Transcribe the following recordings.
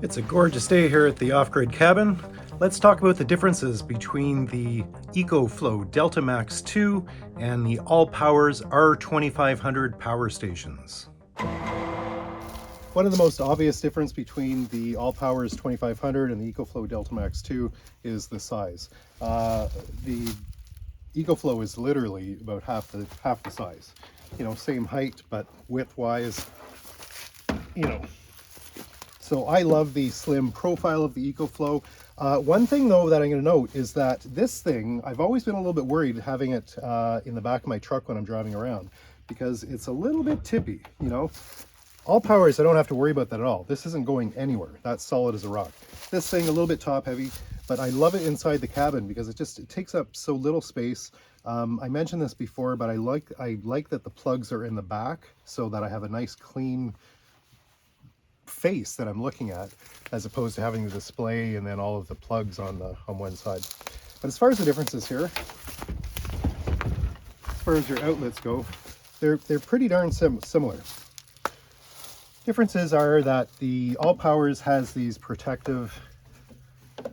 It's a gorgeous day here at the off-grid cabin. Let's talk about the differences between the EcoFlow Delta Max 2 and the Allpowers R2500 power stations. One of the most obvious difference between the Allpowers 2500 and the EcoFlow Delta Max 2 is the size. The EcoFlow is literally about half the size. You know, same height, but width-wise, you know. So I love the slim profile of the EcoFlow. One thing though that I'm going to note is that this thing, I've always been a little bit worried having it in the back of my truck when I'm driving around, because it's a little bit tippy, you know. Allpowers, I don't have to worry about that at all. This isn't going anywhere. That's solid as a rock. This thing a little bit top heavy, but I love it inside the cabin because it takes up so little space. I mentioned this before, but I like that the plugs are in the back so that I have a nice clean face that I'm looking at, as opposed to having the display and then all of the plugs on one side. But as far as the differences here, as far as your outlets go, they're pretty darn similar. Differences are that the Allpowers has these protective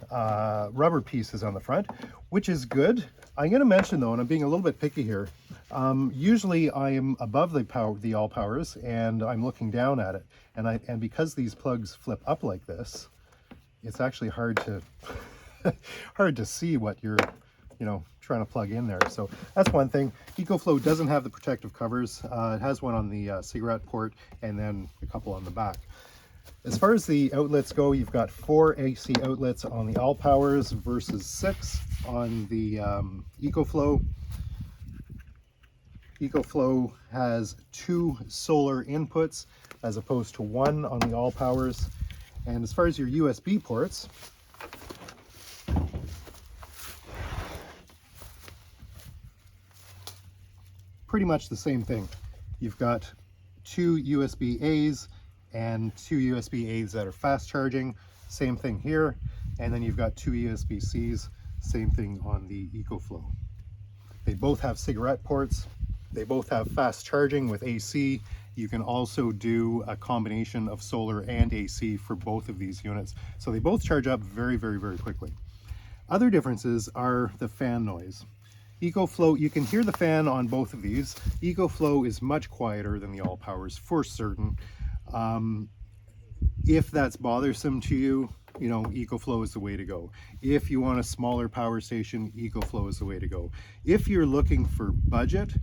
rubber pieces on the front, which is good. I'm going to mention though, and I'm being a little bit picky here, usually I am above the Allpowers and I'm looking down at it, and because these plugs flip up like this, it's actually hard to see what you're trying to plug in there. So that's one thing. EcoFlow doesn't have the protective covers. It has one on the cigarette port and then a couple on the back. As far as the outlets go, you've got 4 AC outlets on the Allpowers versus 6 on the EcoFlow. EcoFlow has 2 solar inputs as opposed to 1 on the Allpowers. And as far as your USB ports, pretty much the same thing. You've got 2 USB-A's and 2 USB-A's that are fast charging, same thing here. And then you've got 2 USB-C's, same thing on the EcoFlow. They both have cigarette ports. They both have fast charging with AC. You can also do a combination of solar and AC for both of these units. So they both charge up very, very, very quickly. Other differences are the fan noise. EcoFlow, you can hear the fan on both of these. EcoFlow is much quieter than the Allpowers for certain. If that's bothersome to you, EcoFlow is the way to go. If you want a smaller power station, EcoFlow is the way to go. If you're looking for budget,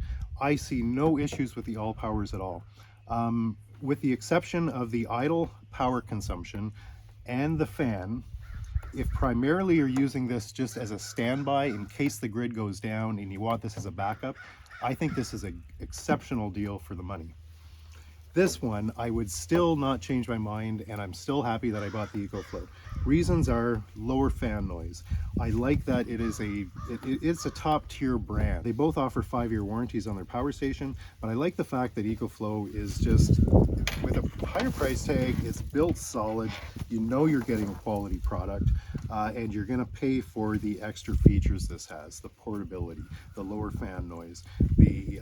I see no issues with the Allpowers at all. With the exception of the idle power consumption and the fan, if primarily you're using this just as a standby in case the grid goes down and you want this as a backup, I think this is an exceptional deal for the money. This one, I would still not change my mind, and I'm still happy that I bought the EcoFlow. Reasons are lower fan noise. I like that it's a top tier brand. They both offer 5-year warranties on their power station, but I like the fact that EcoFlow is just, with a higher price tag, it's built solid. You know you're getting a quality product, and you're gonna pay for the extra features this has, the portability, the lower fan noise, the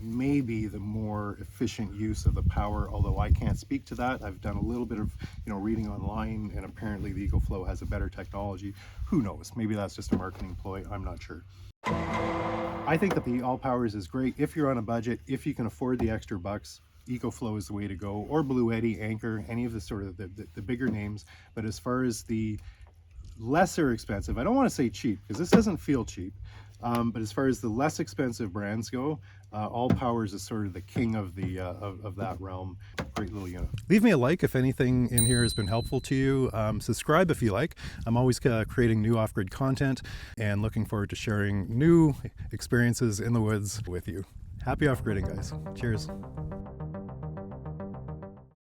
maybe the more efficient use of the power, although I can't speak to that. I've done a little bit of reading online, and apparently the EcoFlow has a better technology. Who knows? Maybe that's just a marketing ploy. I'm not sure. I think that the Allpowers is great if you're on a budget, if you can afford the extra bucks. EcoFlow is the way to go, or Blue Eddy, Anchor, any of the sort of the bigger names. But as far as the lesser expensive, I don't want to say cheap because this doesn't feel cheap, but as far as the less expensive brands go, Allpowers is sort of the king of the of that realm. Great little unit. Leave me a like if anything in here has been helpful to you. Subscribe if you like. I'm always creating new off-grid content and looking forward to sharing new experiences in the woods with you. Happy off-gridding, guys. Cheers.